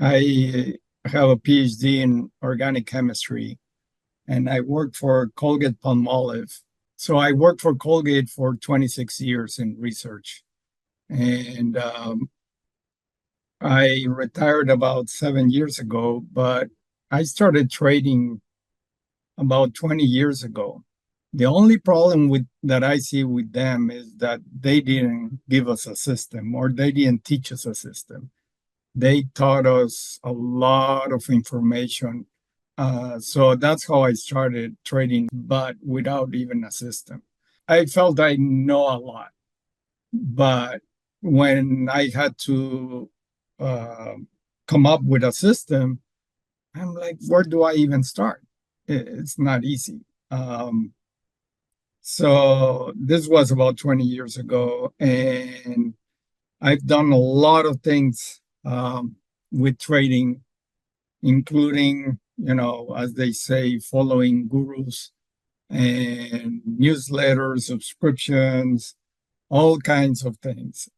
I have a PhD in organic chemistry, and I work for Colgate-Palmolive. So I worked for Colgate for 26 years in research, and I retired about 7 years ago, but I started trading about 20 years ago. The only problem with that I see with them is that they didn't give us a system, or they didn't teach us a system. They taught us a lot of information. So that's how I started trading, but without even a system. I felt I know a lot, but when I had to uh, come up with a system, I'm like, where do I even start? It's not easy. So this was about 20 years ago, and I've done a lot of things with trading, including, as they say, following gurus and newsletters, subscriptions, all kinds of things.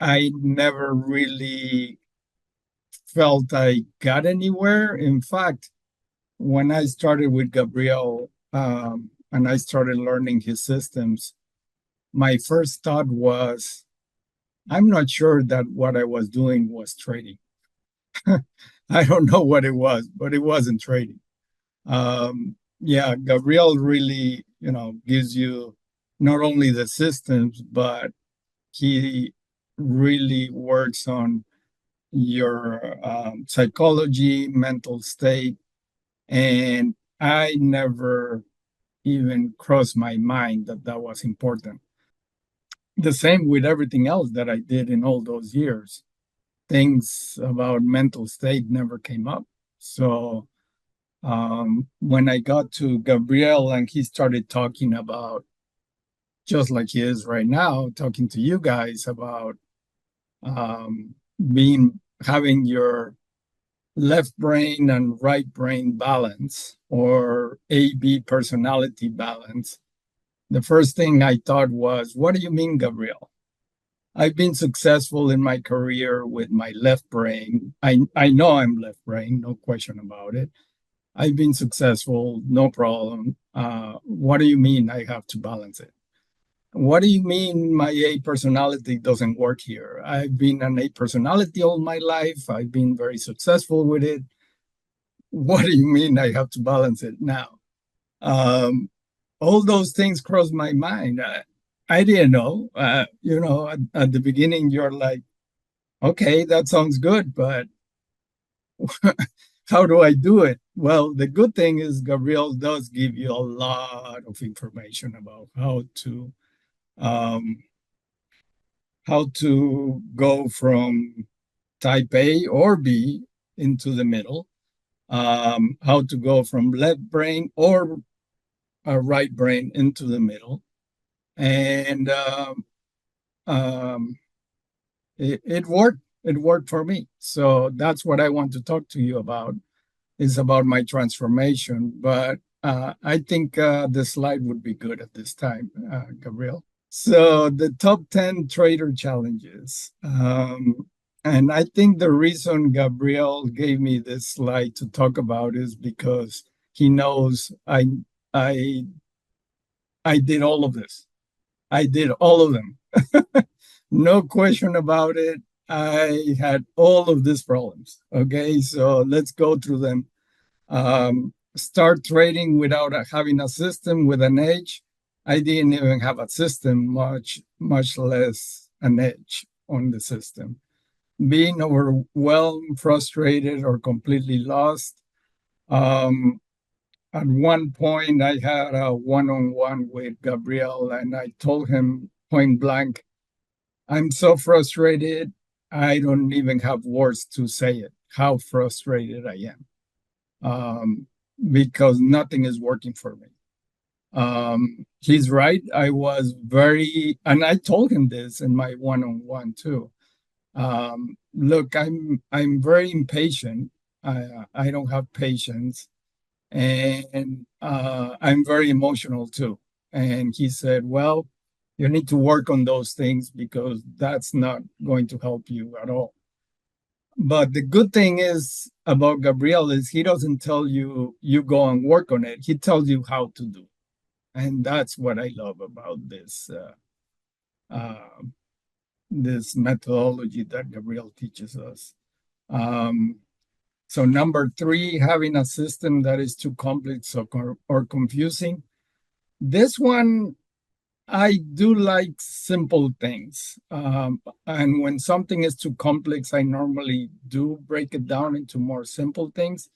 I never really felt I got anywhere. In fact, when I started with Gabriel and I started learning his systems, my first thought was, I'm not sure that what I was doing was trading. I don't know what it was, but it wasn't trading. Yeah, Gabriel really, gives you not only the systems, but he really works on your psychology, mental state. And I never even crossed my mind that that was important. The same with everything else that I did in all those years. Things about mental state never came up. So when I got to Gabriel and he started talking about, just like he is right now, talking to you guys about having your left brain and right brain balance, or AB personality balance, the first thing I thought was, what do you mean, Gabriel? I've been successful in my career with my left brain. I know I'm left brain, no question about it. I've been successful, no problem. What do you mean I have to balance it? What do you mean my A personality doesn't work here? I've been an A personality all my life. I've been very successful with it. What do you mean I have to balance it now? Um, all those things crossed my mind. I didn't know. At the beginning, you're like, okay, that sounds good, but how do I do it? Well, the good thing is Gabriel does give you a lot of information about um, how to go from type A or B into the middle, how to go from left brain or right brain into the middle, and um, it worked. It worked for me. So that's what I want to talk to you about. Is about my transformation, but I think the slide would be good at this time, Gabriel. So the top 10 trader challenges. And I think the reason Gabriel gave me this slide to talk about is because he knows I I did all of this. I did all of them. No question about it. I had all of these problems. Okay, so let's go through them. Start trading without having a system with an edge. I didn't even have a system, much less an edge on the system. Being overwhelmed, frustrated, or completely lost. Um, at one point, I had a one-on-one with Gabriel, and I told him point blank, I'm so frustrated, I don't even have words to say it, how frustrated I am. Because nothing is working for me. He's right. I was and I told him this in my one-on-one too. Look, I'm very impatient. I don't have patience, and I'm very emotional too. And he said, well, you need to work on those things because that's not going to help you at all. But the good thing is about Gabriel is he doesn't tell you you go and work on it. He tells you how to do. And that's what I love about uh, this methodology that Gabriel teaches us. Um, so number three, having a system that is too complex or confusing. This one, I do like simple things. And when something is too complex, I normally do break it down into more simple things.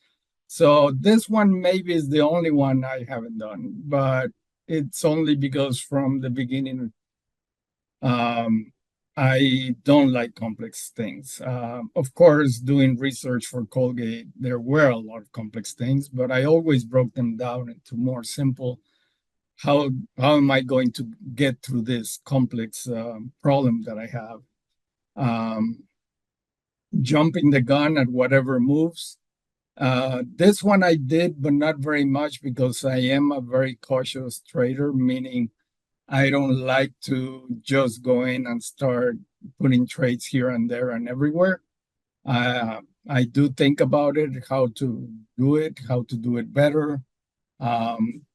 So this one maybe is the only one I haven't done, but it's only because from the beginning, um, I don't like complex things. Of course, doing research for Colgate, there were a lot of complex things, but I always broke them down into more simple. How am I going to get through this complex problem that I have? Um, Jumping the gun at whatever moves. This one I did, but not very much because I am a very cautious trader, meaning I don't like to just go in and start putting trades here and there and everywhere. I do think about it, how to do it better,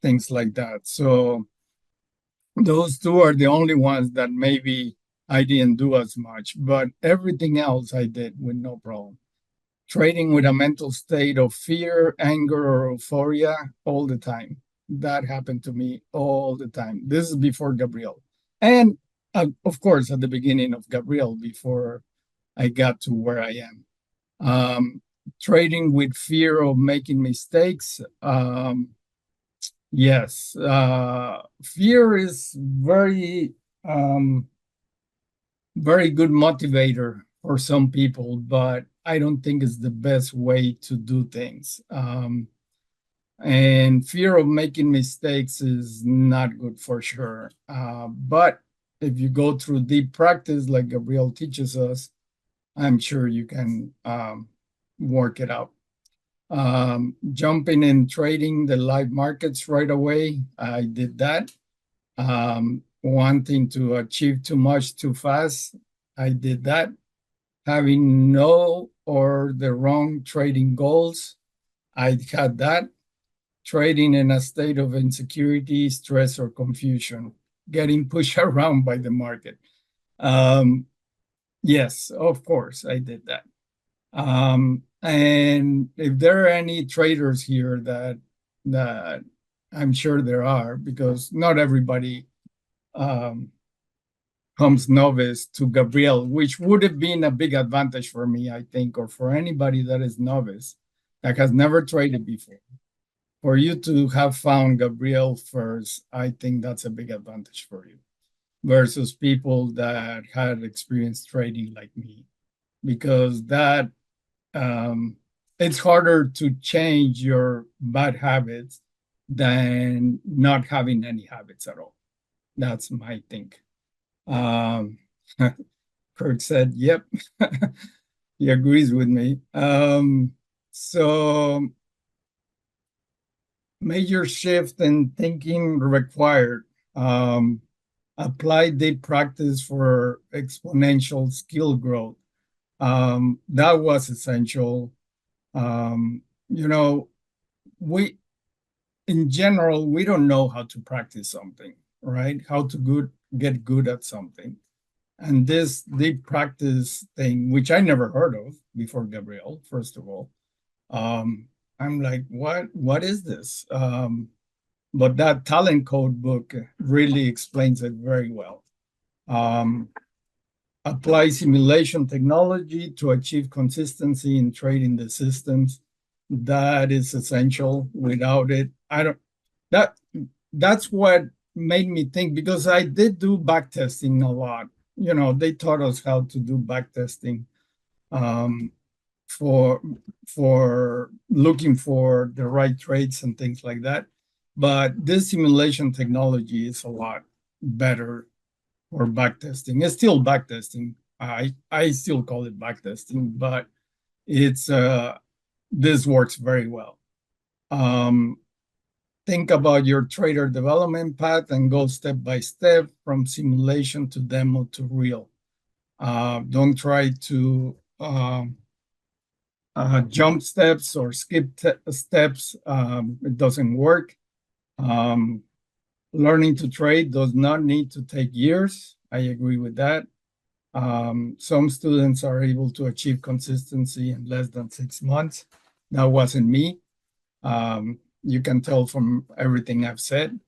things like that. So those two are the only ones that maybe I didn't do as much, but everything else I did with no problem. Trading with a mental state of fear, anger, or euphoria all the time. That happened to me all the time. This is before Gabriel. And of course, at the beginning of Gabriel, before I got to where I am. Um, Trading with fear of making mistakes. Yes, fear is very good motivator for some people, but I don't think it's the best way to do things. And fear of making mistakes is not good for sure. But if you go through deep practice, like Gabriel teaches us, I'm sure you can work it out. Jumping in trading the live markets right away, I did that. Wanting to achieve too much too fast, I did that. Having no or the wrong trading goals, I had that. Trading in a state of insecurity, stress, or confusion, getting pushed around by the market. Um, yes, of course, I did that. And if there are any traders here that I'm sure there are, because not everybody um, comes novice to Gabriel, which would have been a big advantage for me, I think, or for anybody that is novice that has never traded before. For you to have found Gabriel first, I think that's a big advantage for you versus people that had experience trading like me, because that it's harder to change your bad habits than not having any habits at all. That's my think. Um, Kurt said, "Yep." He agrees with me. So major shift in thinking required. Um, Apply deep practice for exponential skill growth. That was essential. You know, we in general we don't know how to practice something, right? How to get good at something. And this deep practice thing, which I never heard of before Gabriel, first of all, I'm like, what is this? But that talent code book really explains it very well. Um, Apply simulation technology to achieve consistency in trading the systems. That is essential. Without it, I don't. That that's what made me think, because I did do back testing a lot. You know, they taught us how to do back testing um, for looking for the right trades and things like that. But this simulation technology is a lot better for backtesting. It's still backtesting. I still call it backtesting, but it's this works very well. Um, think about your trader development path and go step by step from simulation to demo to real. Don't try to jump steps or skip steps. It doesn't work. Um, Learning to trade does not need to take years. I agree with that. Some students are able to achieve consistency in less than 6 months. That wasn't me. You can tell from everything I've said.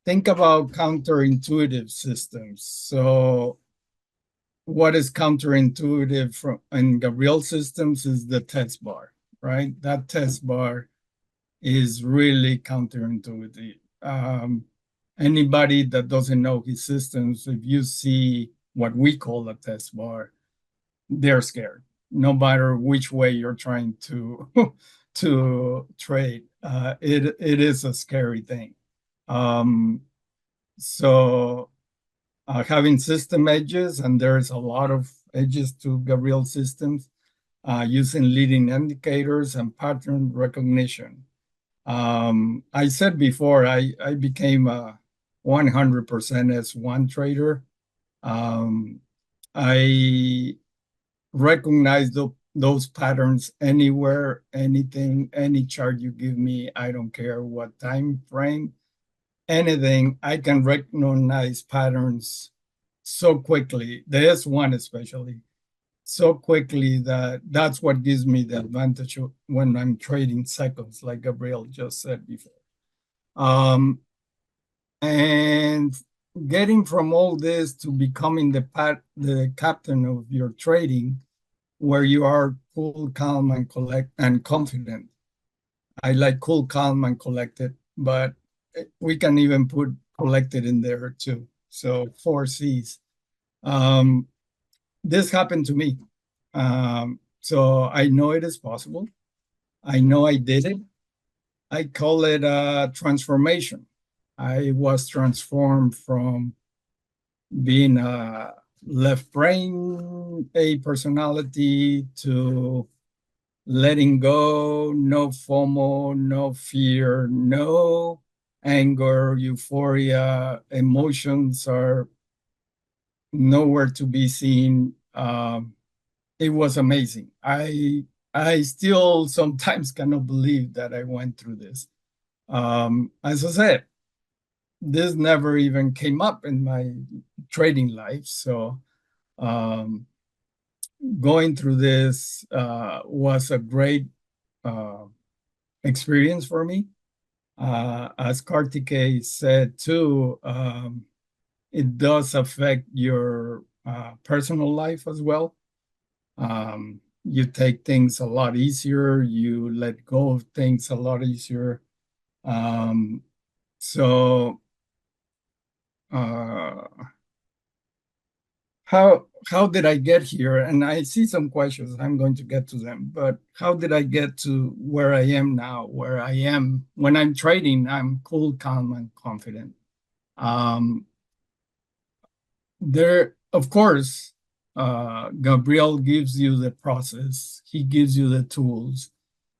Think about counterintuitive systems. So what is counterintuitive from in Gabriel systems is the test bar, right? That test bar is really counterintuitive. Anybody that doesn't know his systems, if you see what we call a test bar, they're scared. No matter which way you're trying to to trade, it is a scary thing. Um, so having system edges, and there's a lot of edges to Gabriel systems, using leading indicators and pattern recognition. I said before, I became a 100% S1 trader. I recognize those patterns anywhere, anything, any chart you give me. I don't care what time frame, anything. I can recognize patterns so quickly, the S1 especially, so quickly that that's what gives me the advantage when I'm trading seconds, like Gabriel just said before. And getting from all this to becoming the captain of your trading, where you are cool, calm, and confident. I like cool, calm, and collected, but we can even put collected in there too. So 4 C's. This happened to me. So I know it is possible. I know I did it. I call it a transformation. I was transformed from being a left brain A personality to letting go, no FOMO, no fear, no anger, euphoria, emotions are nowhere to be seen. It was amazing. I still sometimes cannot believe that I went through this. As I said, this never even came up in my trading life. So going through this was a great uh, experience for me. As Kartike said too, it does affect your personal life as well. You take things a lot easier. You let go of things a lot easier. So uh, how did I get here? And I see some questions. I'm going to get to them. But how did I get to where I am now? Where I am when I'm trading, I'm cool, calm, and confident. There, of course, Gabriel gives you the process. He gives you the tools.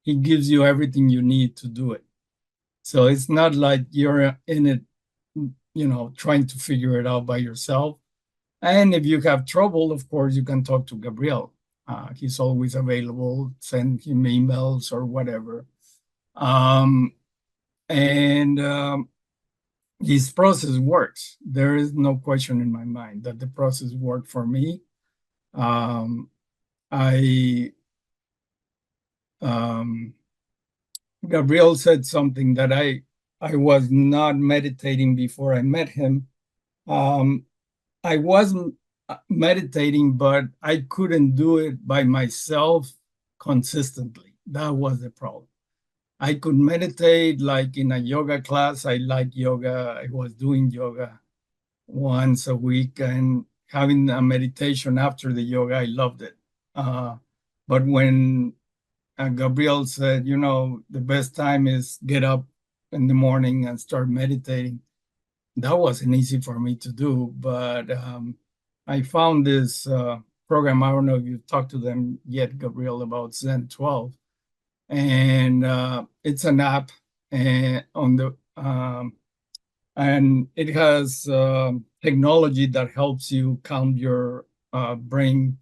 He gives you everything you need to do it. So it's not like you're in it, trying to figure it out by yourself. And if you have trouble, of course, you can talk to Gabriel. He's always available. Send him emails or whatever. And His process works. There is no question in my mind that the process worked for me. I Gabriel said something that I was not meditating before I met him. I wasn't meditating, but I couldn't do it by myself consistently. That was the problem. I could meditate like in a yoga class. I like yoga. I was doing yoga once a week and having a meditation after the yoga. I loved it. But when Gabriel said, the best time is get up in the morning and start meditating, that wasn't easy for me to do. But I found this program. I don't know if you've talked to them yet, Gabriel, about Zen 12. And it's an app and it has technology that helps you calm your brain.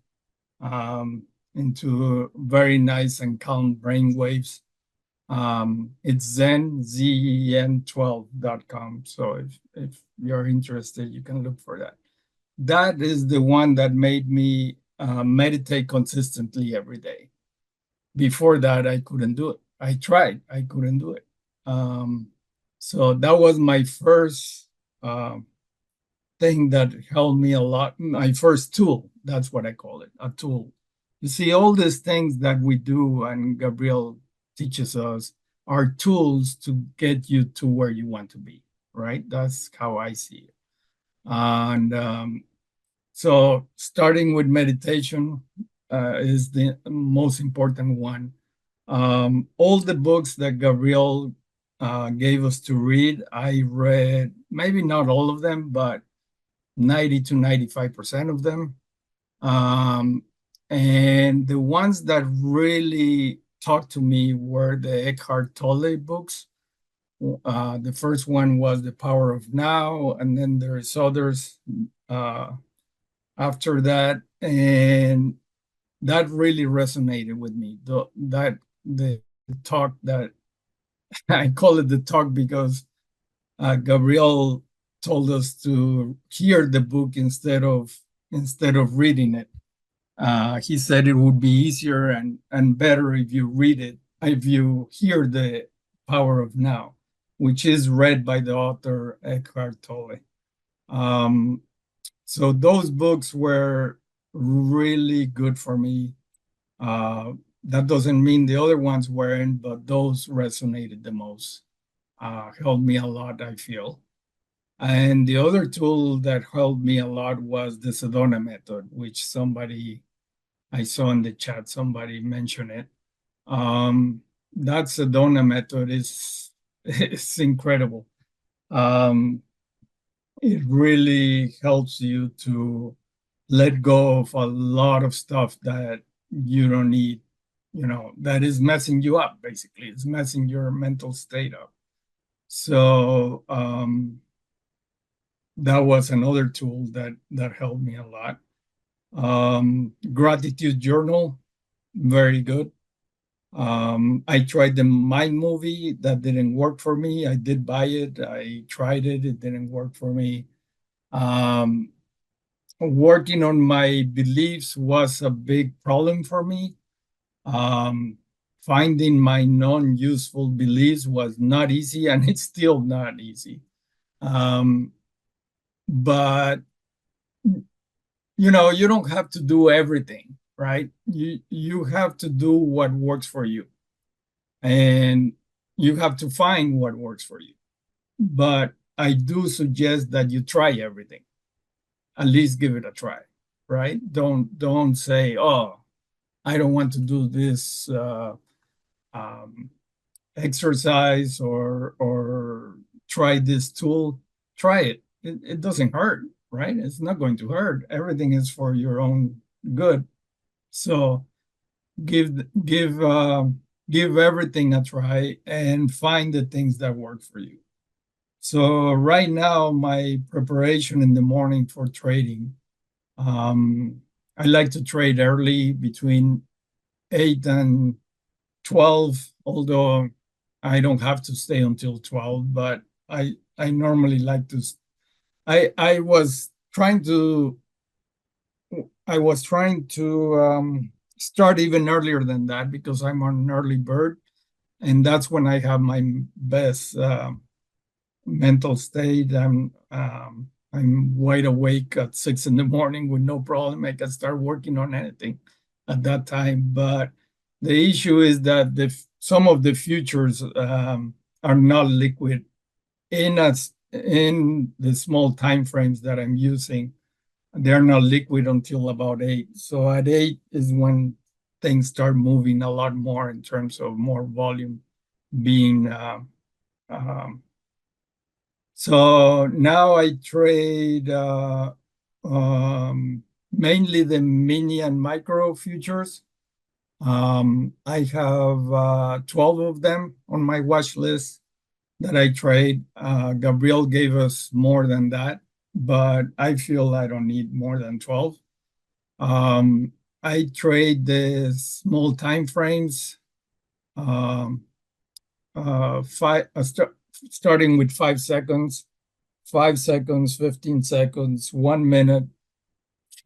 into very nice and calm brain waves. It's zen 12.com. So if you're interested, you can look for that. That is the one that made me meditate consistently every day. Before that, I couldn't do it. I tried, I couldn't do it. So that was my first thing that helped me a lot. My first tool, that's what I call it, a tool. You see, all these things that we do and Gabriel teaches us are tools to get you to where you want to be, right? That's how I see it. And so starting with meditation is the most important one. All the books that Gabriel gave us to read, I read maybe not all of them, but 90 to 95% of them. And the ones that really talked to me were the Eckhart Tolle books. The first one was The Power of Now, and then there's others after that. And that really resonated with me. The talk that I call it the talk because Gabriel told us to hear the book instead of reading it. He said it would be easier and better if you read it, if you hear The Power of Now, which is read by the author Eckhart Tolle. So those books were really good for me. That doesn't mean the other ones weren't, but those resonated the most. Helped me a lot, I feel. And the other tool that helped me a lot was the Sedona method, which I saw in the chat, somebody mentioned it. That Sedona method is incredible. It really helps you to let go of a lot of stuff that you don't need, that is messing you up, basically. It's messing your mental state up. So that was another tool that helped me a lot. Gratitude journal, very good. I tried the Mind movie, that didn't work for me. I did buy it. I tried it. It didn't work for me. Working on my beliefs was a big problem for me. Finding my non-useful beliefs was not easy, and it's still not easy. But you don't have to do everything, right? You have to do what works for you, and you have to find what works for you. But I do suggest that you try everything. At least give it a try, right? Don't say, oh, I don't want to do this exercise or try this tool. Try it. It doesn't hurt, right? It's not going to hurt. Everything is for your own good. So give everything a try and find the things that work for you. So right now, my preparation in the morning for trading, I like to trade early between 8 and 12, although I don't have to stay until 12, but I normally like to. I was trying to start even earlier than that because I'm an early bird, and that's when I have my best mental state. I'm wide awake at 6 in the morning with no problem. I can start working on anything at that time. But the issue is that some of the futures are not liquid in the small time frames that I'm using. They're not liquid until about 8. So at 8 is when things start moving a lot more in terms of more volume being. So now I trade mainly the mini and micro futures. I have 12 of them on my watch list that I trade. Gabriel gave us more than that, but I feel I don't need more than 12. I trade the small time frames, um, starting with 5 seconds, 5 seconds, 15 seconds, 1 minute,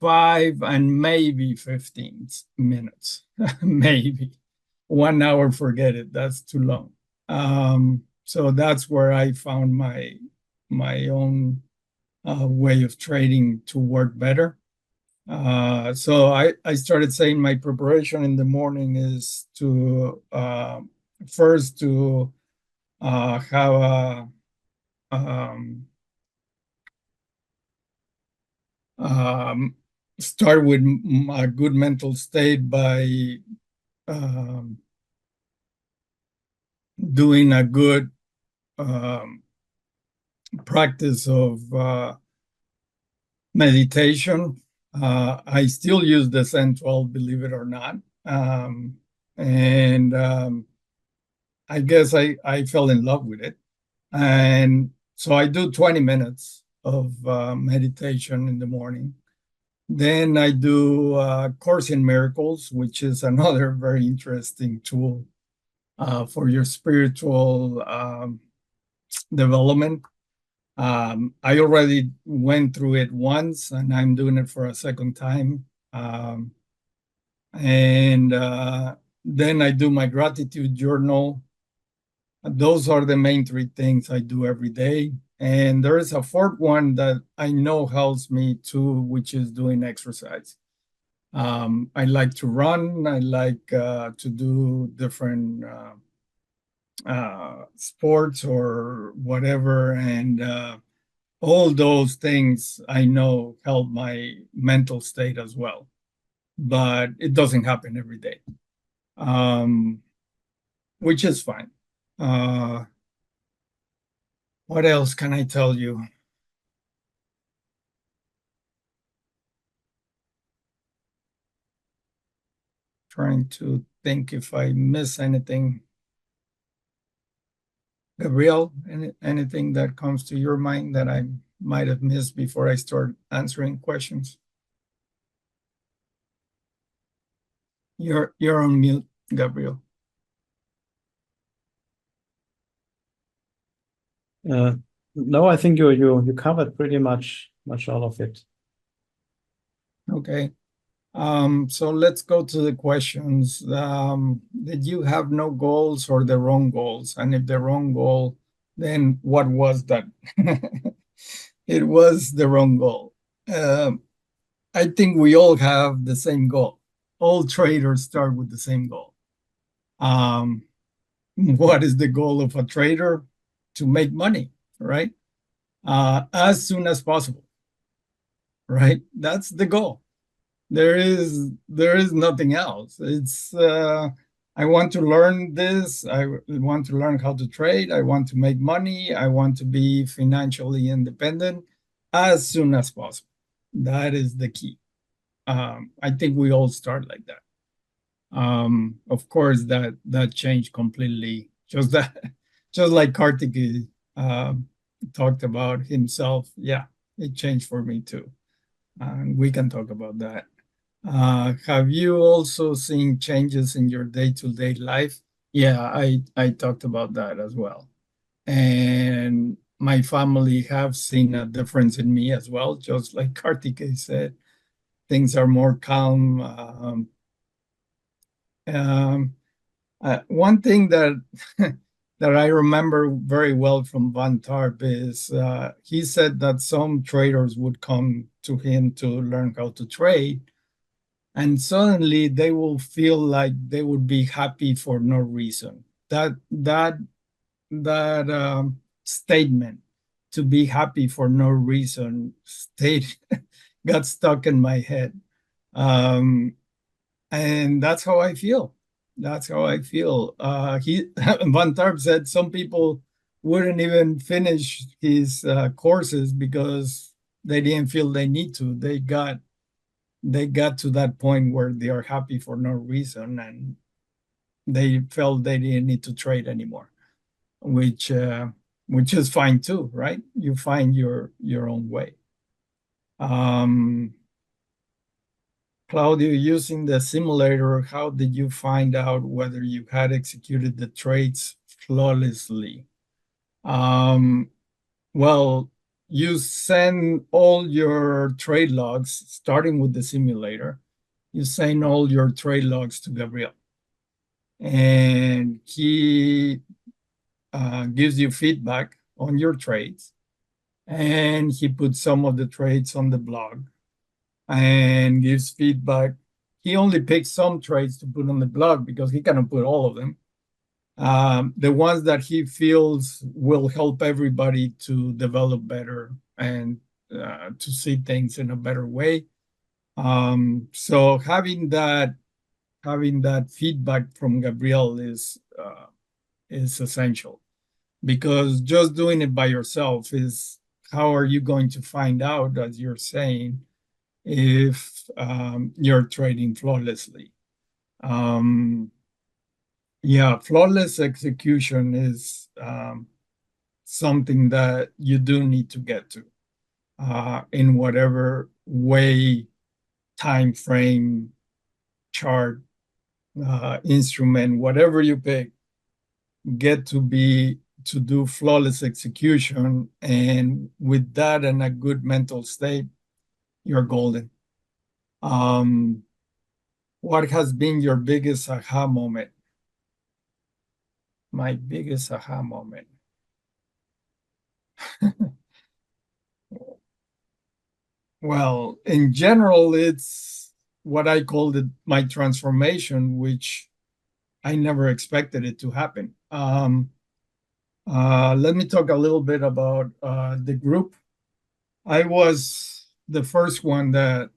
5 and maybe 15 minutes, maybe 1 hour. Forget it. That's too long. So that's where I found my own way of trading to work better. So I started saying my preparation in the morning is to first to have um, um, start with a good mental state by um, doing a good um, practice of meditation. I still use the Zen 12, believe it or not. And I guess I fell in love with it. And so I do 20 minutes of meditation in the morning. Then I do Course in Miracles, which is another very interesting tool for your spiritual development. I already went through it once, and I'm doing it for a second time. Um, and then I do my gratitude journal. Those are the main three things I do every day. And there is a fourth one that I know helps me too, which is doing exercise. I like to run. I like to do different sports or whatever. And all those things I know help my mental state as well. But it doesn't happen every day, um, which is fine. Uh, what else can I tell you? Trying to think if I miss anything. Gabriel, anything that comes to your mind that I might have missed before I start answering questions? You're on mute, Gabriel. No, I think you covered pretty much all of it. Okay. So let's go to the questions. Did you have no goals or the wrong goals? And if the wrong goal, then what was that? It was the wrong goal. I think we all have the same goal. All traders start with the same goal. Um, what is the goal of a trader? To make money, right? As soon as possible, right? That's the goal. There is nothing else. It's I want to learn this. I want to learn how to trade. I want to make money. I want to be financially independent as soon as possible. That is the key. I think we all start like that. Of course, that changed completely. Just that, just like Kartik talked about himself. Yeah, it changed for me too. And we can talk about that. Have you also seen changes in your day-to-day life? Yeah, I talked about that as well. And my family have seen a difference in me as well, just like Kartik said. Things are more calm. Um, one thing that that I remember very well from Van Tarp is he said that some traders would come to him to learn how to trade, and suddenly they will feel like they would be happy for no reason. That statement, to be happy for no reason, state got stuck in my head. Um, and that's how I feel. That's how I feel. He Van Tarp said some people wouldn't even finish his courses because they didn't feel they need to. They got to that point where they are happy for no reason, and they felt they didn't need to trade anymore, which which is fine too, right? You find your own way. Um, Claudio, using the simulator, how did you find out whether you had executed the trades flawlessly? Um, well, you send all your trade logs, starting with the simulator. You send all your trade logs to Gabriel, and he gives you feedback on your trades, and he puts some of the trades on the blog and gives feedback. He only picks some trades to put on the blog because he cannot put all of them. The ones that he feels will help everybody to develop better and to see things in a better way. So having that feedback from Gabriel is essential, because just doing it by yourself is, how are you going to find out, as you're saying, if you're trading flawlessly? Um, yeah, flawless execution is something that you do need to get to in whatever way, time frame, chart, instrument, whatever you pick, get to do flawless execution. And with that and a good mental state, you're golden. Um, what has been your biggest aha moment? My biggest aha moment. Well, in general, it's what I called it my transformation, which I never expected it to happen. Let me talk a little bit about the group. I was the first one that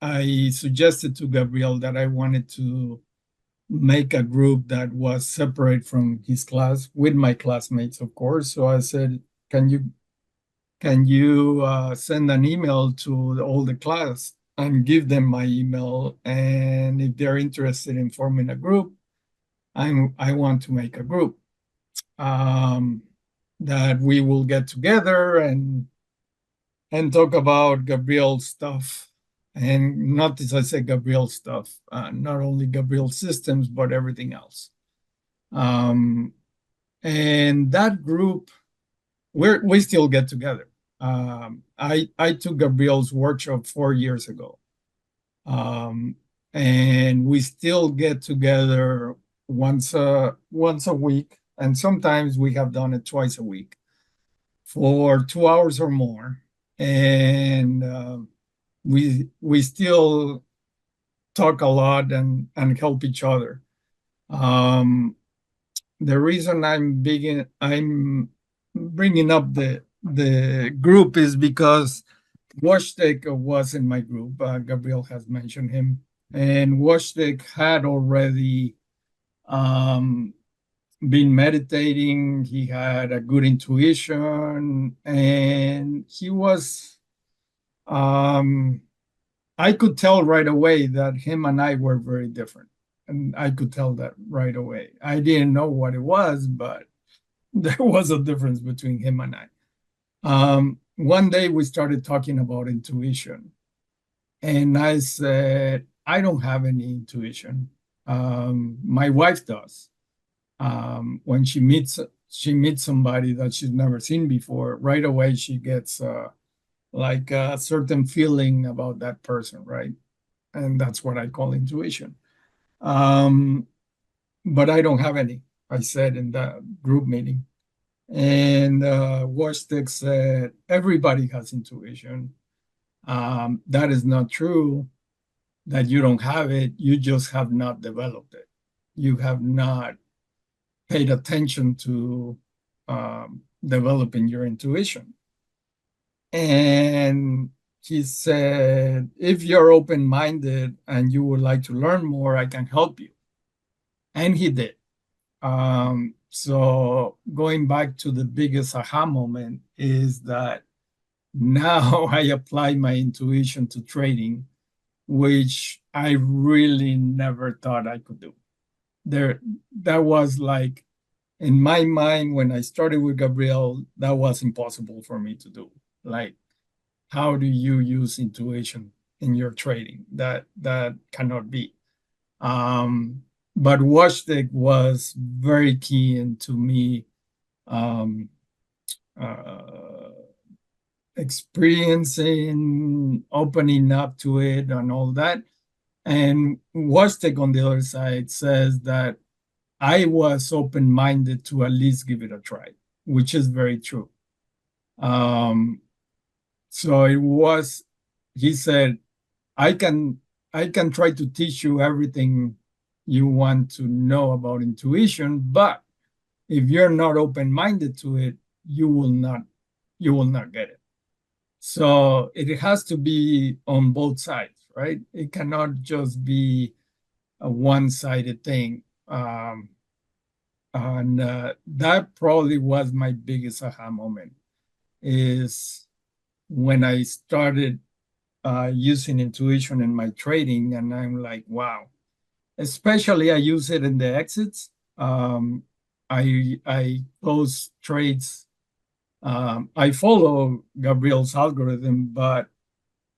I suggested to Gabriel that I wanted to make a group that was separate from his class with my classmates, of course. So I said, can you send an email to all the class and give them my email? And if they're interested in forming a group, I want to make a group um, that we will get together and talk about Gabriel stuff. And not as I say Gabriel stuff, not only Gabriel systems, but everything else. Um, and that group, we still get together. I took Gabriel's workshop 4 years ago, um, and we still get together once a week, and sometimes we have done it twice a week for 2 hours or more, and we still talk a lot and help each other. Um, the reason I'm bringing up the group is because Washtek was in my group. Gabriel has mentioned him, and Washtek had already um, been meditating. He had a good intuition, and he was. Um, I could tell right away that him and I were very different, and I could tell that right away. I didn't know what it was, but there was a difference between him and I. One day we started talking about intuition, and I said, I don't have any intuition. My wife does. When she meets somebody that she's never seen before, right away she gets like a certain feeling about that person, right? And that's what I call intuition. Um, but I don't have any, I said in the group meeting. And Washtek said, everybody has intuition. That is not true, that you don't have it. You just have not developed it. You have not paid attention to developing your intuition. And he said, if you're open minded and you would like to learn more, I can help you. And he did. So going back to the biggest aha moment is that now I apply my intuition to trading, which I really never thought I could do. That was like, in my mind, when I started with Gabriel, that was impossible for me to do. Like, how do you use intuition in your trading. That cannot be. But watchstick was very key into me um, uh, experiencing, opening up to it, and all that. And watchstick on the other side says that I was open-minded to at least give it a try, which is very true. So it was, he said, I can try to teach you everything you want to know about intuition, but if you're not open-minded to it, you will not get it. So it has to be on both sides, right? It cannot just be a one-sided thing. And that probably was my biggest aha moment, is when I started using intuition in my trading, and I'm like, wow. Especially I use it in the exits. I close trades. I follow Gabriel's algorithm, but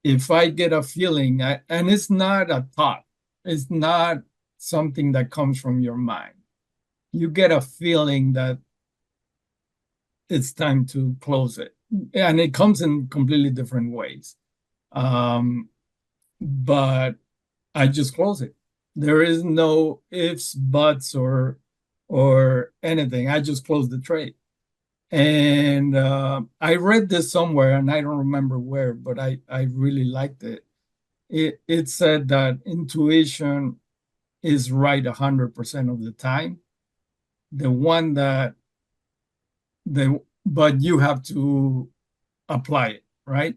if I get a feeling, and it's not a thought, it's not something that comes from your mind. You get a feeling that it's time to close it, and it comes in completely different ways. But I just close it. There is no ifs, buts, or anything. I just close the trade. And I read this somewhere, and I don't remember where, but I really liked it. It said that intuition is right 100% of the time. The one that but you have to apply it, right?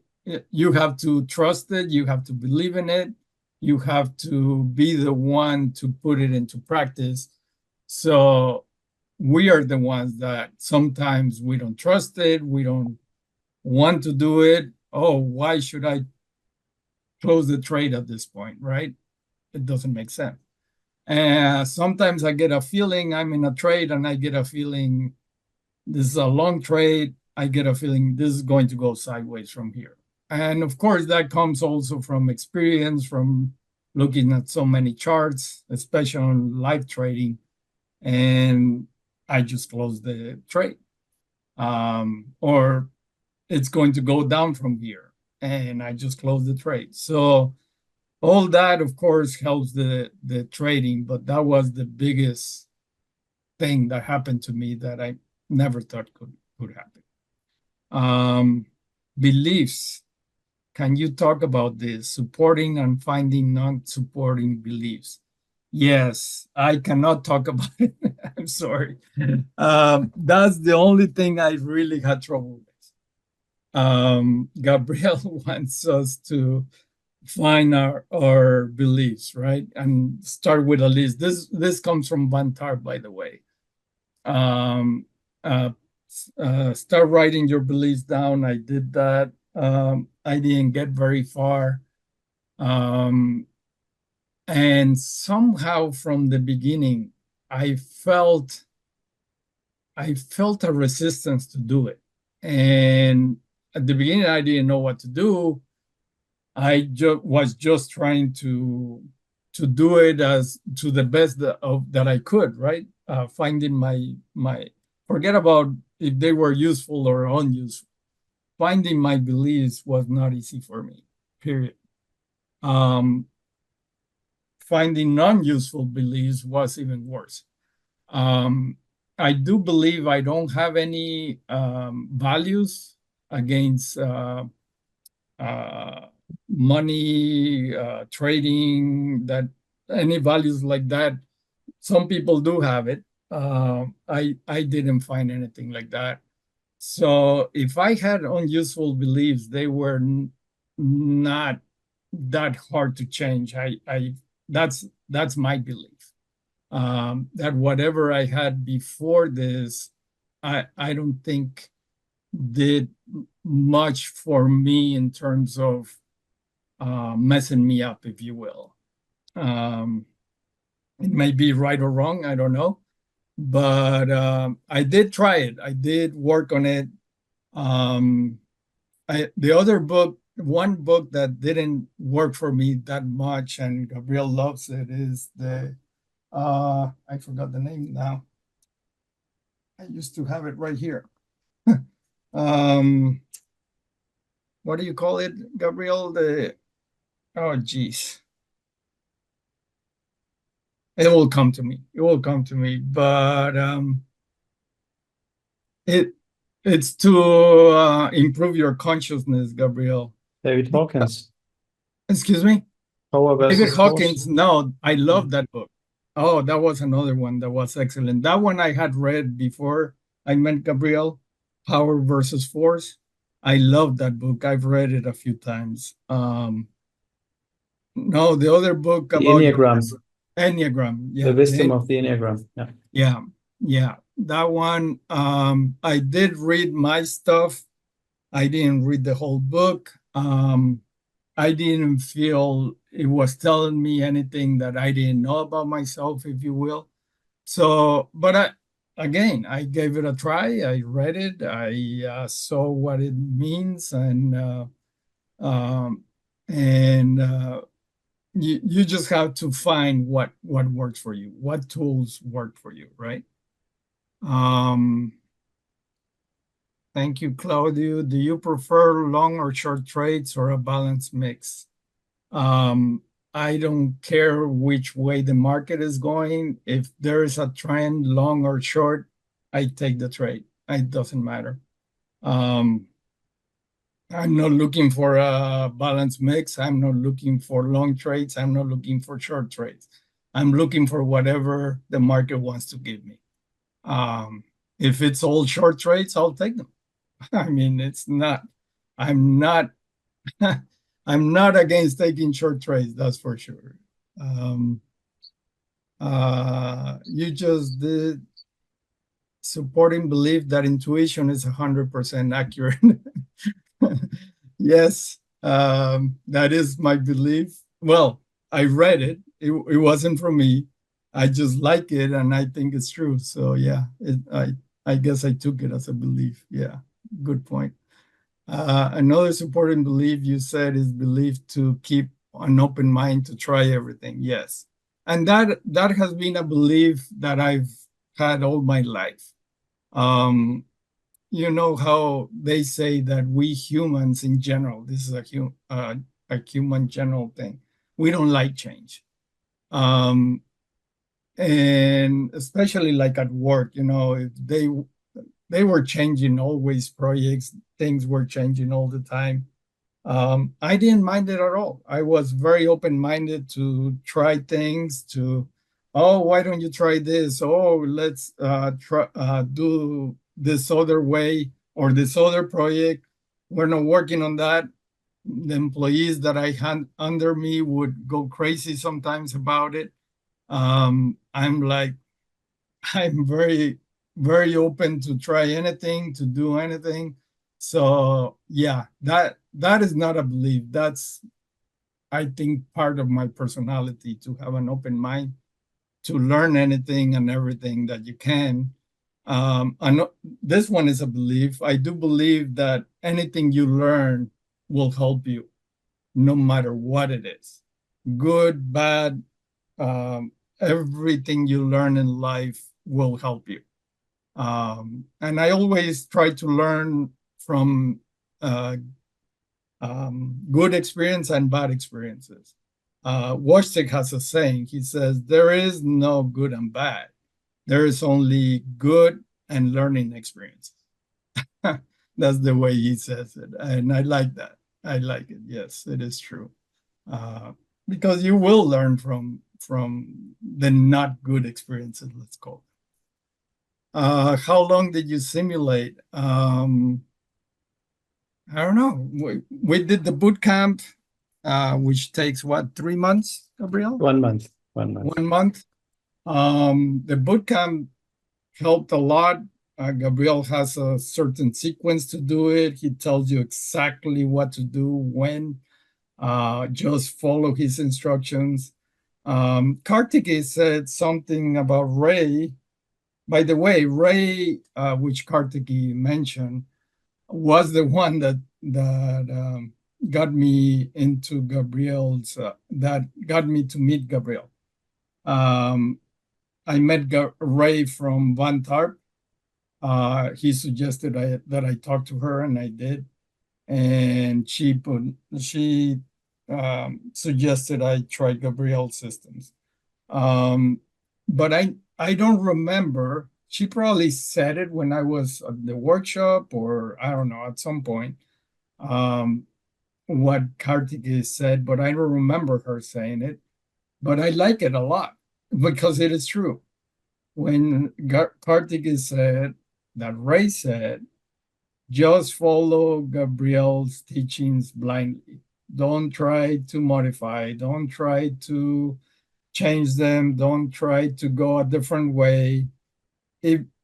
You have to trust it. You have to believe in it. You have to be the one to put it into practice. So we are the ones that sometimes we don't trust it. We don't want to do it. Oh, why should I close the trade at this point, right? It doesn't make sense. And sometimes I get a feeling I'm in a trade, and I get a feeling this is a long trade. I get a feeling this is going to go sideways from here. And of course, that comes also from experience, from looking at so many charts, especially on live trading. And I just close the trade. Or it's going to go down from here, and I just close the trade. So all that, of course, helps the trading, but that was the biggest thing that happened to me that I never thought could happen. Beliefs. Can you talk about this? Supporting and finding non-supporting beliefs. Yes, I cannot talk about it. I'm sorry. That's the only thing I really had trouble with. Gabriel wants us to find our beliefs, right? And start with a list. This comes from Van Tharp, by the way. Um, uh, Start writing your beliefs down. I did that. I didn't get very far. And somehow from the beginning, I felt a resistance to do it. And at the beginning, I didn't know what to do. I was just trying to do it as to the best that I could, right? Finding my forget about if they were useful or unuseful. Finding my beliefs was not easy for me, period. Um, Finding non-useful beliefs was even worse. Um, I do believe I don't have any values against uh, money, trading, that any values like that. Some people do have it. I didn't find anything like that. So if I had unuseful beliefs, they were not that hard to change. That's my belief. That whatever I had before this, I don't think did much for me in terms of messing me up, if you will. It may be right or wrong, I don't know, but I did try it. I did work on it. The other book one book that didn't work for me that much, and Gabriel loves it, is the I forgot the name now. I used to have it right here. um, what do you call it, Gabriel? Oh, geez. It will come to me. It will come to me. But it it's to improve your consciousness, Gabriel. David Hawkins, Excuse me? Power David versus Force. Hawkins. No, I Yeah. love that book. Oh, that was another one that was excellent. That one I had read before I met Gabriel, Power versus Force. I love that book. I've read it a few times. No, the other book The about your Enneagram, Enneagram. the Yeah, wisdom of the Enneagram. Yeah. yeah, yeah. That one, I did read my stuff. I didn't read the whole book. I didn't feel it was telling me anything that I didn't know about myself, if you will. So, but again, I gave it a try. I read it. I saw what it means, um, and you just have to find what works for you, what tools work for you, right? Um, Thank you, Claudio. Do you prefer long or short trades or a balanced mix? Um, I don't care which way the market is going. If there is a trend, long or short, I take the trade. It doesn't matter. Um, I'm not looking for a balanced mix. I'm not looking for long trades. I'm not looking for short trades. I'm looking for whatever the market wants to give me. Um, if it's all short trades, I'll take them. I mean, it's not, I'm not, I'm not against taking short trades, that's for sure. You just did supporting belief that intuition is 100% accurate. Yes, that is my belief. Well, I read it. It wasn't from me. I just like it and I think it's true. So yeah, I guess I took it as a belief. Yeah, good point. Another supporting belief you said is belief to keep an open mind to try everything. Yes. And that has been a belief that I've had all my life. Um, you know how they say that we humans in general, this is a human general thing, we don't like change. Um, and especially like at work, if they were changing always projects, things were changing all the time. I didn't mind it at all. I was very open-minded to try things, oh, why don't you try this? Oh, let's do this other way or this other project. We're not working on that. The employees that I had under me would go crazy sometimes about it. I'm like, I'm very, very open to try anything, to do anything. So yeah, that is not a belief. That's, I think, part of my personality, to have an open mind, to learn anything and everything that you can. I know this one is a belief. I do believe that anything you learn will help you, no matter what it is, good, bad. Everything you learn in life will help you. And I always try to learn from uh, good experience and bad experiences. Wojciech has a saying. He says, there is no good and bad. There is only good and learning experiences. That's the way he says it. And I like that. I like it. Yes, it is true. Uh, because you will learn from the not good experiences, let's call it. How long did you simulate? I don't know. We did the boot camp, which takes what, 3 months, Gabriel? 1 month. 1 month. 1 month. The boot camp helped a lot. Gabriel has a certain sequence to do it. He tells you exactly what to do when. Just follow his instructions. Kartikeya said something about Ray. By the way, Ray, which Kartikeya mentioned, was the one that got me into Gabriel's, that got me to meet Gabriel. I met Ray from Van Tharp. He suggested that I talk to her, and I did. And she suggested I try Gabriel's systems. But I don't remember. She probably said it when I was at the workshop, or I don't know, at some point, what Karthikeya said, but I don't remember her saying it. But I like it a lot because it is true. When Karthikeya said that Ray said, just follow Gabriel's teachings blindly. Don't try to modify, don't try to change them, don't try to go a different way.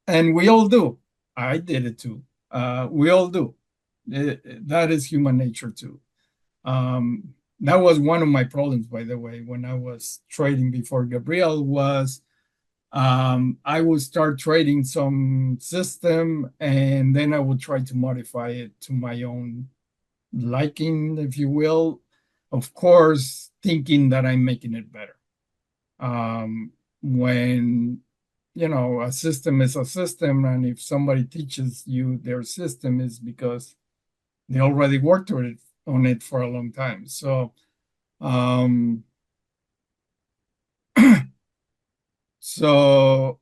And we all do. I did it too. We all do. That is human nature too. That was one of my problems, by the way, when I was trading before Gabriel was I would start trading some system and then I would try to modify it to my own liking, if you will. Of course, thinking that I'm making it better. When a system is a system, and if somebody teaches you their system, is because they already worked on it for a long time. So, so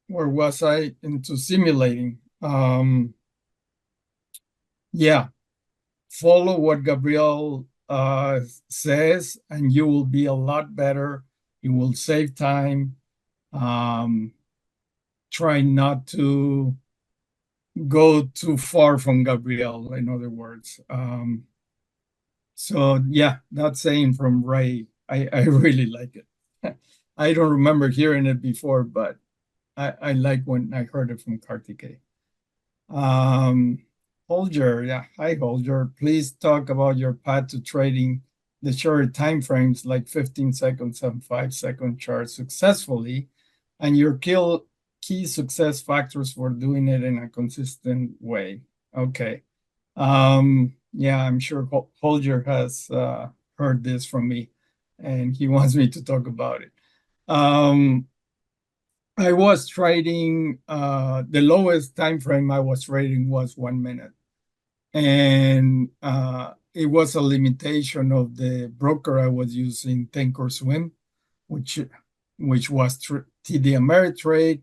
where was I? Into simulating. Yeah, follow what Gabriel says, and you will be a lot better. You will save time. Try not to go too far from Gabriel, in other words. So yeah, that saying from Ray, I really like it. I don't remember hearing it before, but I like when I heard it from Karthikeya. Holger, yeah, hi Holger. Please talk about your path to trading the shorter time frames like 15 seconds and 5-second charts successfully, and your key success factors for doing it in a consistent way. Okay. Yeah, I'm sure Holger has heard this from me, and he wants me to talk about it. I was trading, the lowest time frame I was trading was 1 minute. And it was a limitation of the broker I was using, Thinkorswim, which was TD Ameritrade.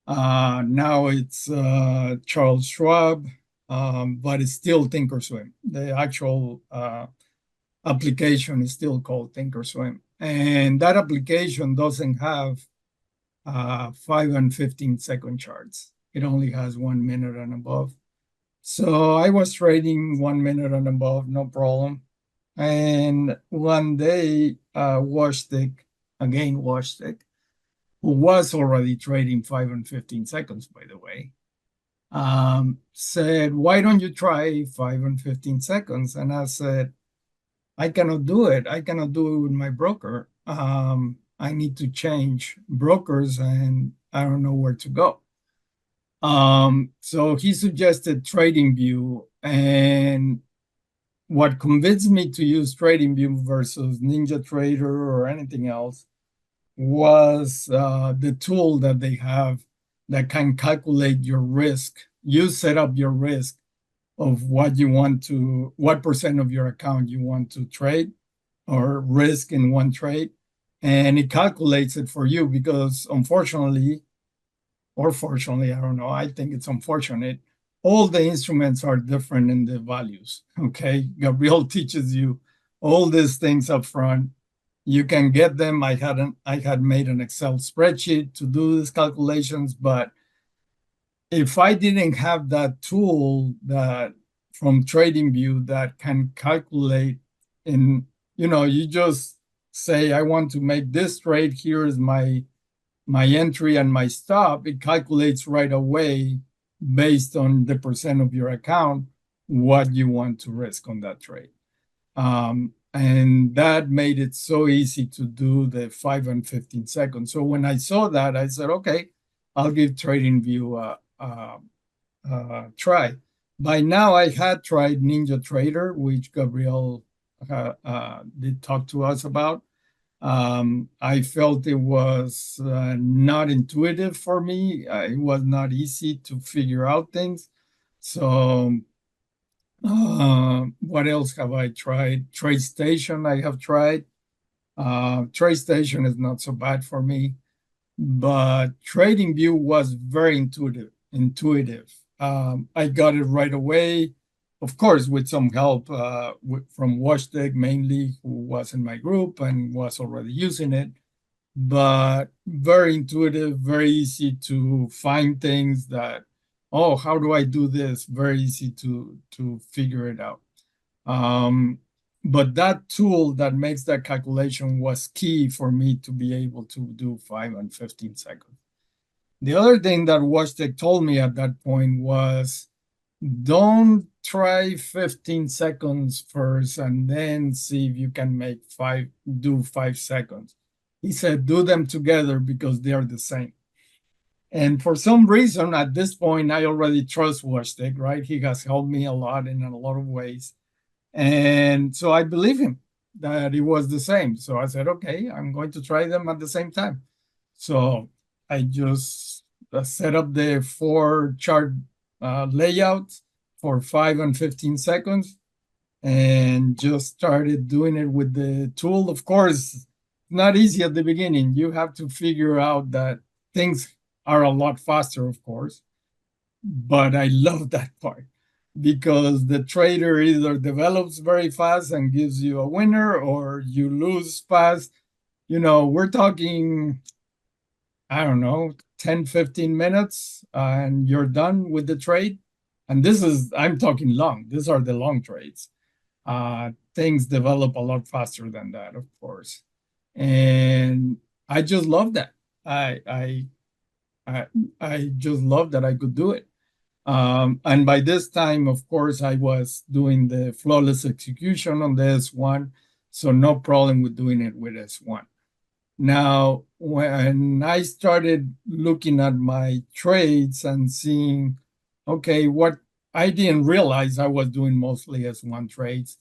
Now it's Charles Schwab, but it's still Thinkorswim. The actual application is still called Thinkorswim. And that application doesn't have 5 and 15-second charts. It only has 1 minute and above. So I was trading 1 minute and above, no problem. And one day, Washstick, who was already trading 5 and 15 seconds, by the way, said, why don't you try 5 and 15 seconds? And I said, I cannot do it. I cannot do it with my broker. I need to change brokers and I don't know where to go. So he suggested TradingView, and what convinced me to use TradingView versus NinjaTrader or anything else was the tool that they have that can calculate your risk. You set up your risk of what percent of your account you want to trade or risk in one trade. And it calculates it for you because unfortunately, or fortunately, I don't know, I think it's unfortunate, all the instruments are different in the values, okay? Gabriel teaches you all these things up front. You can get them. I had made an Excel spreadsheet to do these calculations, but if I didn't have that tool that from TradingView that can calculate you just say, I want to make this trade, here is my entry and my stop, it calculates right away based on the percent of your account what you want to risk on that trade. And that made it so easy to do the 5 and 15 seconds. So when I saw that, I said, okay, I'll give TradingView a try. by now I had tried Ninja Trader, which Gabriel did talk to us about. I felt it was not intuitive for me. It was not easy to figure out things. So, what else have I tried? TradeStation I have tried. TradeStation is not so bad for me, but TradingView was very intuitive. I got it right away, of course, with some help from Washtag mainly, who was in my group and was already using it. But very intuitive, very easy to find things that, oh, how do I do this? Very easy to figure it out. But that tool that makes that calculation was key for me to be able to do 5 and 15 seconds. The other thing that Washtag told me at that point was, don't try 15 seconds first and then see if you can do 5 seconds. He said, do them together because they are the same. And for some reason, at this point, I already trust Washtag, right? He has helped me a lot in a lot of ways. And so I believe him that it was the same. So I said, okay, I'm going to try them at the same time. So I just set up the 4 chart layouts for 5 and 15 seconds and just started doing it with the tool. Of course, not easy at the beginning. You have to figure out that things are a lot faster, of course. But I love that part because the trader either develops very fast and gives you a winner, or you lose fast. We're talking, I don't know, 10, 15 minutes and you're done with the trade. And I'm talking long. These are the long trades. Things develop a lot faster than that, of course. And I just love that. I just love that I could do it. And by this time, of course, I was doing the flawless execution on the S1, so no problem with doing it with S1. Now, when I started looking at my trades and seeing, okay, what I didn't realize I was doing mostly S1 trades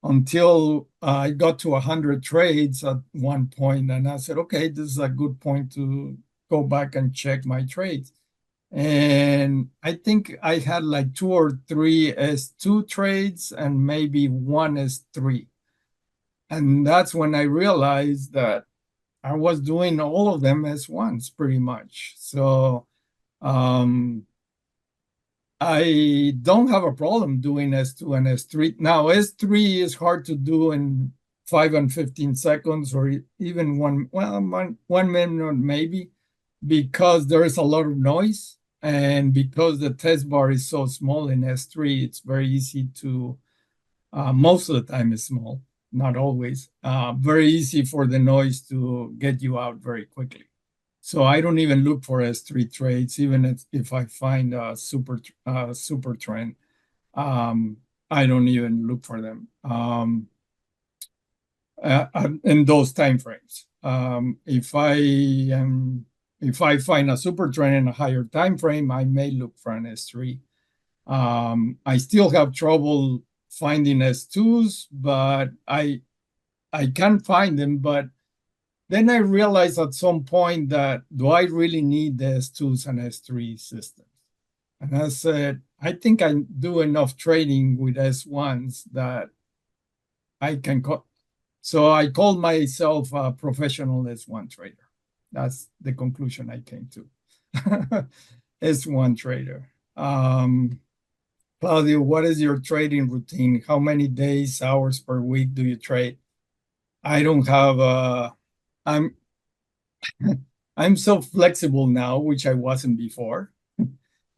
until I got to 100 trades at one point, and I said, okay, this is a good point to go back and check my trades. And I think I had like 2 or 3 S2 trades and maybe 1 S3. And that's when I realized that I was doing all of them S1s pretty much. So I don't have a problem doing S2 and S3. Now, S3 is hard to do in 5 and 15 seconds or even one minute maybe, because there is a lot of noise. And because the test bar is so small in S3, it's very easy to, most of the time it's small, not always, very easy for the noise to get you out very quickly. So I don't even look for S3 trades, even if I find a super trend. I don't even look for them in those time frames. If I find a super trend in a higher time frame, I may look for an S3. I still have trouble finding S2s, but I can find them. But then I realized at some point that, do I really need the S2s and S3 systems? And I said, I think I do enough trading with S1s that I can. So I called myself a professional S1 trader. That's the conclusion I came to. S1 trader. Claudio, what is your trading routine? How many days, hours per week do you trade? I don't have a, I'm I'm so flexible now, which I wasn't before,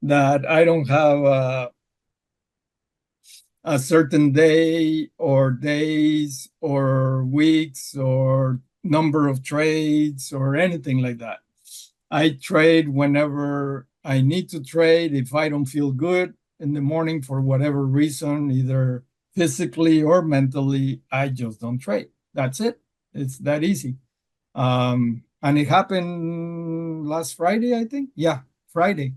that I don't have a certain day or days or weeks or number of trades or anything like that. I trade whenever I need to trade. If I don't feel good in the morning for whatever reason, either physically or mentally, I just don't trade. That's it. It's that easy. And it happened last Friday, I think. Yeah, Friday.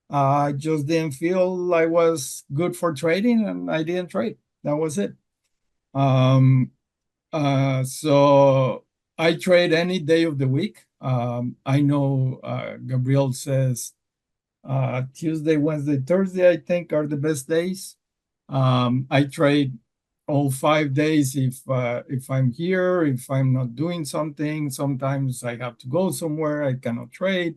I just didn't feel I was good for trading, and I didn't trade. That was it. So I trade any day of the week. I know Gabriel says Tuesday, Wednesday, Thursday, I think are the best days. I trade all 5 days if I'm here, if I'm not doing something. Sometimes I have to go somewhere, I cannot trade.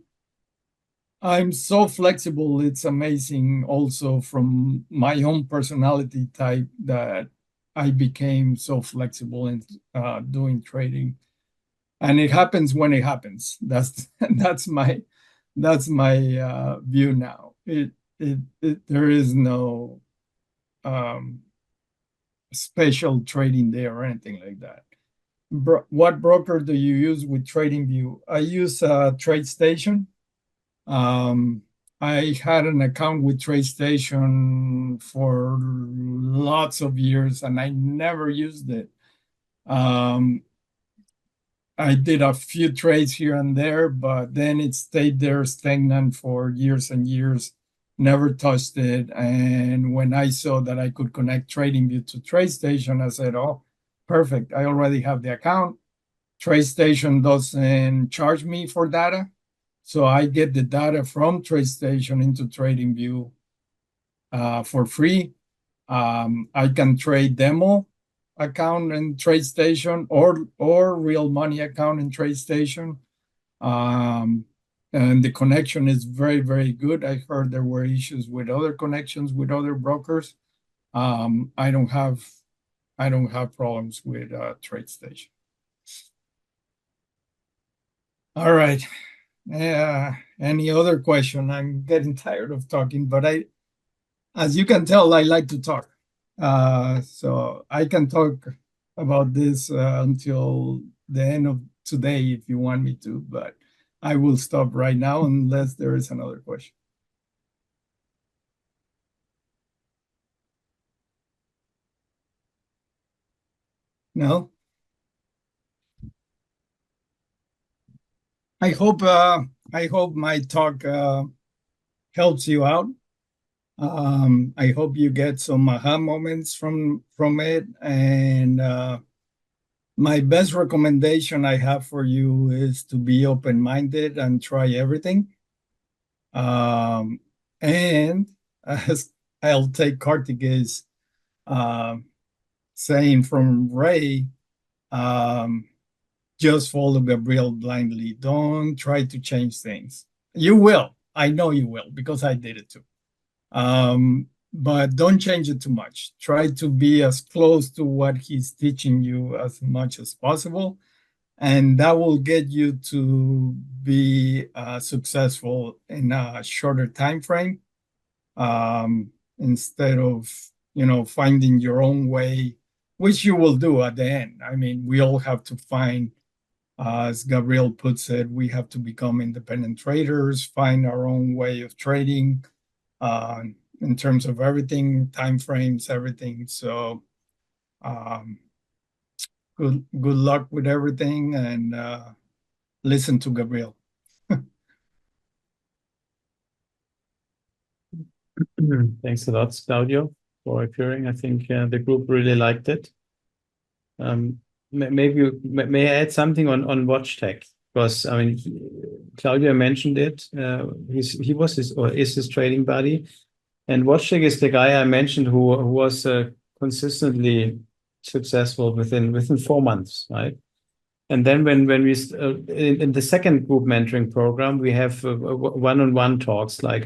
I'm so flexible. It's amazing also from my own personality type that I became so flexible in doing trading. And it happens when it happens. That's my view now. There is no special trading day or anything like that. What broker do you use with TradingView? I use TradeStation. I had an account with TradeStation for lots of years and I never used it. I did a few trades here and there, but then it stayed there stagnant for years and years, never touched it. And when I saw that I could connect TradingView to TradeStation, I said, oh, perfect. I already have the account. TradeStation doesn't charge me for data. So I get the data from TradeStation into TradingView for free. I can trade demo account in TradeStation or real money account in TradeStation. And the connection is very, very good. I heard there were issues with other connections with other brokers. I don't have problems with TradeStation. All right. Any other question? I'm getting tired of talking, but as you can tell, I like to talk. So I can talk about this until the end of today if you want me to, but I will stop right now unless there is another question. No? I hope my talk helps you out. I hope you get some aha moments from it. And my best recommendation I have for you is to be open-minded and try everything. And as I'll take Karthike's saying from Ray, just follow Gabriel blindly. Don't try to change things. You will. I know you will because I did it too. But don't change it too much. Try to be as close to what he's teaching you as much as possible. And that will get you to be successful in a shorter time frame instead of finding your own way, which you will do at the end. I mean, we all have to find, as Gabriel puts it, we have to become independent traders, find our own way of trading in terms of everything, time frames, everything. So good luck with everything, and listen to Gabriel. Thanks a lot, Claudio, for appearing. I think the group really liked it. Maybe may I add something on WatchTech? Because I mean, Claudio mentioned it. He was his or is his trading buddy, and WatchTech is the guy I mentioned who was consistently successful within 4 months, right? And then when we in the second group mentoring program, we have one-on-one talks. Like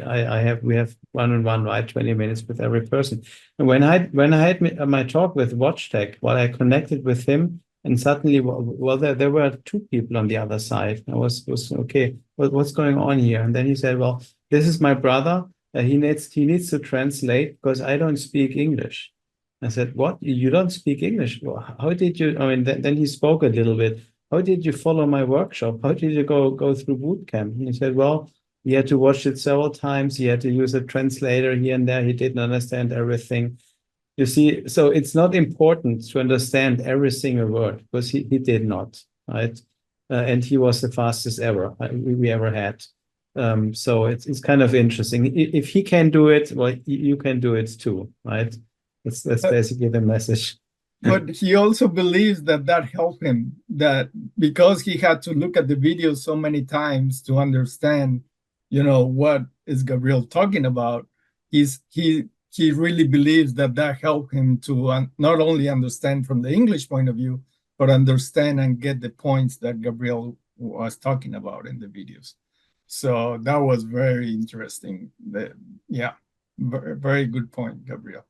we have one-on-one, right, 20 minutes with every person. And when I had my talk with WatchTech, while I connected with him, and suddenly, well, there were two people on the other side. I was okay. What's going on here? And then he said, well, this is my brother. He needs to translate because I don't speak English. I said, what? You don't speak English? Well, how did you? I mean, then he spoke a little bit. How did you follow my workshop? How did you go through boot camp? And he said, well, he had to watch it several times. He had to use a translator here and there. He didn't understand everything. You see, so it's not important to understand every single word because he did not, right? And he was the fastest ever we ever had. So it's kind of interesting. If he can do it, well, you can do it too, right? That's basically the message. But he also believes that helped him, that because he had to look at the video so many times to understand, what is Gabriel talking about, he really believes that helped him to not only understand from the English point of view, but understand and get the points that Gabriel was talking about in the videos. So that was very interesting. Yeah, very good point, Gabriel.